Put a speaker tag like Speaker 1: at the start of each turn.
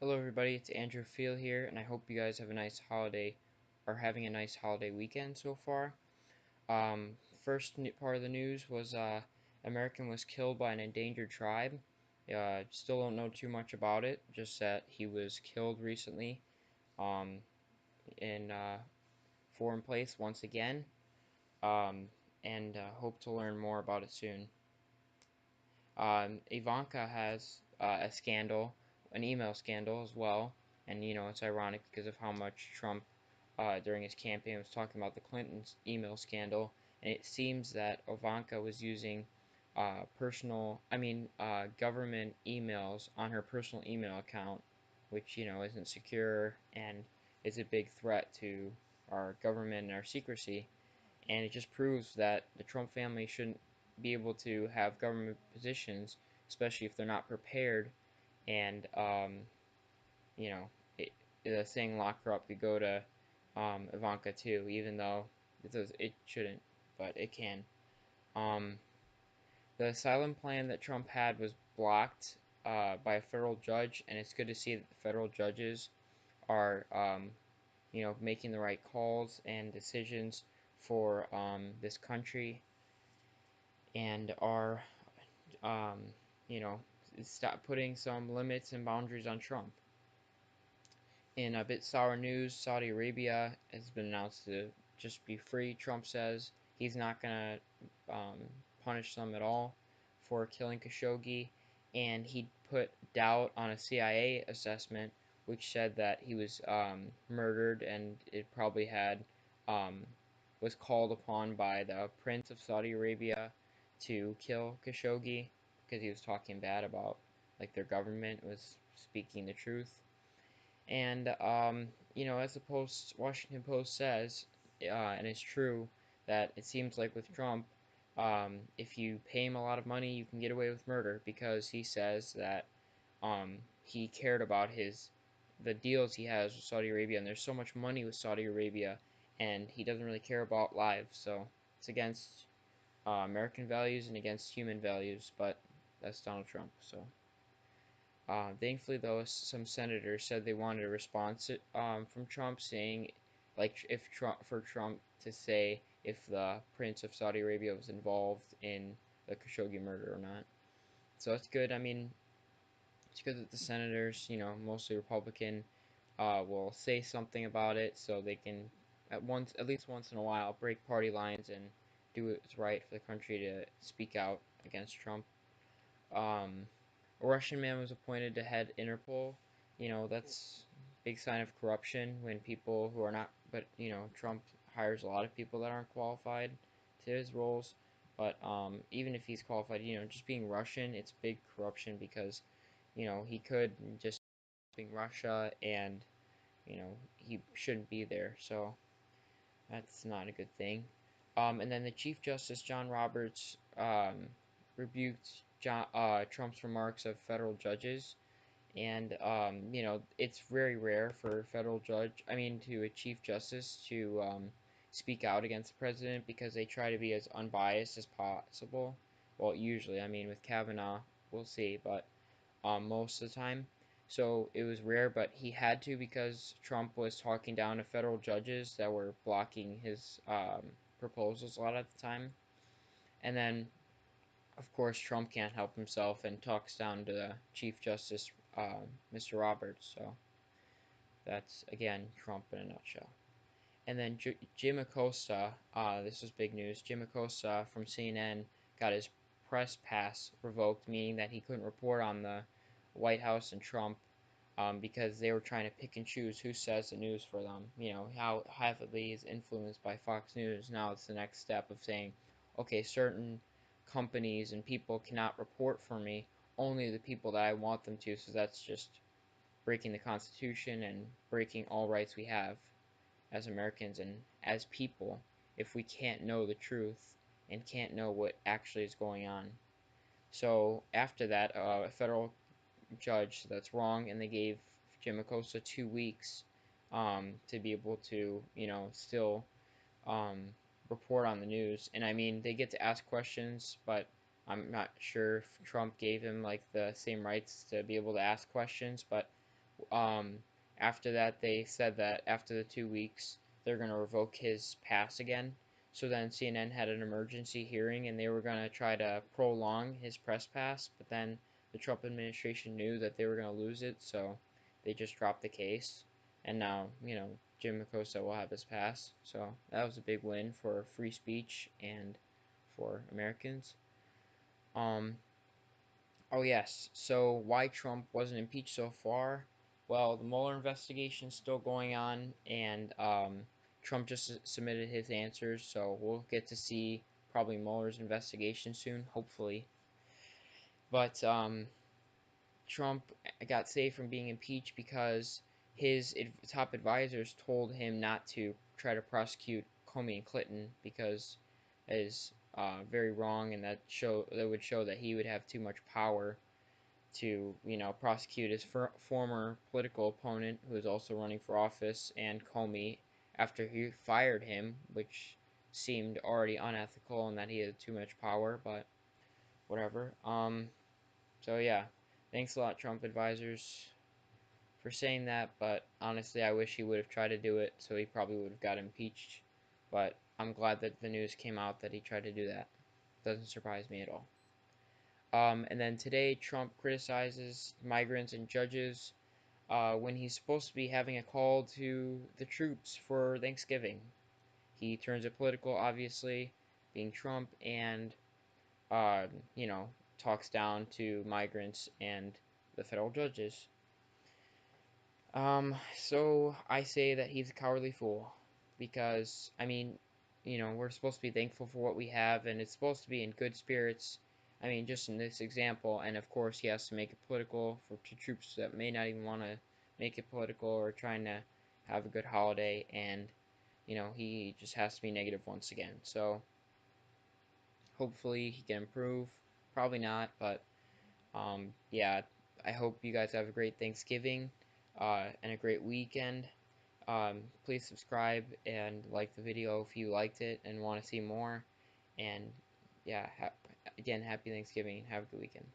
Speaker 1: Hello everybody, it's Andrew Field here, and I hope you guys have a nice holiday, or having a nice holiday weekend so far. First part of the news was American was killed by an endangered tribe. Still don't know too much about it, just that he was killed recently um, in foreign place once again, um, and hope to learn more about it soon. Ivanka has a scandal, an email scandal as well, and it's ironic because of how much Trump during his campaign was talking about the Clintons email scandal, and it seems that Ivanka was using government emails on her personal email account, which isn't secure and is a big threat to our government and our secrecy. And it just proves that the Trump family shouldn't be able to have government positions, especially if they're not prepared. And you know, it, the saying "lock her up" could go to Ivanka too, even though it shouldn't, but it can. Um, the asylum plan that Trump had was blocked by a federal judge, and it's good to see that the federal judges are making the right calls and decisions for this country and are, um, you know, stop putting some limits and boundaries on Trump. In a bit sour news, Saudi Arabia has been announced to just be free. Trump says he's not going to punish them at all for killing Khashoggi, and he put doubt on a CIA assessment which said that he was murdered, and it probably had um, was called upon by the Prince of Saudi Arabia to kill Khashoggi because he was talking bad about like their government was speaking the truth. And as the Washington Post says, and it's true, that it seems like with Trump, if you pay him a lot of money, you can get away with murder because he says that he cared about the deals he has with Saudi Arabia, and there's so much money with Saudi Arabia, and he doesn't really care about lives. So it's against American values and against human values, but that's Donald Trump. So. Thankfully, though, some senators said they wanted a response from Trump, saying, like, if Trump to say if the Prince of Saudi Arabia was involved in the Khashoggi murder or not. So that's good. I mean, it's good that the senators, mostly Republican, will say something about it, so they can at least once in a while, break party lines and do what's right for the country to speak out against Trump. Um, a Russian man was appointed to head Interpol. That's a big sign of corruption when people who are not, but Trump hires a lot of people that aren't qualified to his roles. But even if he's qualified, just being Russian, it's big corruption because, he could just being Russia and, he shouldn't be there. So that's not a good thing. And then the Chief Justice John Roberts rebuked Trump's remarks of federal judges, and it's very rare for a to a Chief Justice to speak out against the president because they try to be as unbiased as possible. Well, usually, with Kavanaugh, we'll see, but most of the time. So it was rare, but he had to because Trump was talking down to federal judges that were blocking his proposals a lot of the time. And then, of course, Trump can't help himself and talks down to the Chief Justice, Mr. Roberts. So that's, again, Trump in a nutshell. And then Jim Acosta, this was big news. Jim Acosta from CNN got his press pass revoked, meaning that he couldn't report on the White House and Trump because they were trying to pick and choose who says the news for them. How heavily is influenced by Fox News. Now it's the next step of saying, okay, certain companies and people cannot report for me, only the people that I want them to. So that's just breaking the Constitution and breaking all rights we have as Americans and as people if we can't know the truth and can't know what actually is going on. So after that, a federal judge said that's wrong, and they gave Jim Acosta 2 weeks to be able to, still um, report on the news. And they get to ask questions, but I'm not sure if Trump gave him like the same rights to be able to ask questions. But Um, After that, they said that after the 2 weeks, they're going to revoke his pass again. So then CNN had an emergency hearing and they were going to try to prolong his press pass, but then the Trump administration knew that they were going to lose it, so they just dropped the case. And now, Jim Acosta will have his pass. So that was a big win for free speech and for Americans. Um, Oh, yes. So, why Trump wasn't impeached so far? Well, the Mueller investigation is still going on, and Trump just submitted his answers, so we'll get to see probably Mueller's investigation soon, hopefully. But Trump got saved from being impeached because his top advisors told him not to try to prosecute Comey and Clinton because it is very wrong, and that would show that he would have too much power to, prosecute his former political opponent, who is also running for office, and Comey, after he fired him, which seemed already unethical and that he had too much power, but whatever. So yeah, thanks a lot, Trump advisors, for saying that, but honestly, I wish he would have tried to do it, so he probably would have got impeached. But I'm glad that the news came out that he tried to do that. Doesn't surprise me at all. And then today, Trump criticizes migrants and judges when he's supposed to be having a call to the troops for Thanksgiving. He turns it political, obviously, being Trump, and, uh, you know, talks down to migrants and the federal judges. So I say that he's a cowardly fool because, I mean, we're supposed to be thankful for what we have and it's supposed to be in good spirits. I mean, just in this example, and of course, he has to make it political for to troops that may not even want to make it political or trying to have a good holiday, and he just has to be negative once again. So hopefully he can improve. Probably not, but yeah, I hope you guys have a great Thanksgiving and a great weekend. Please subscribe and like the video if you liked it and want to see more. And yeah, again, happy Thanksgiving. Have a good weekend.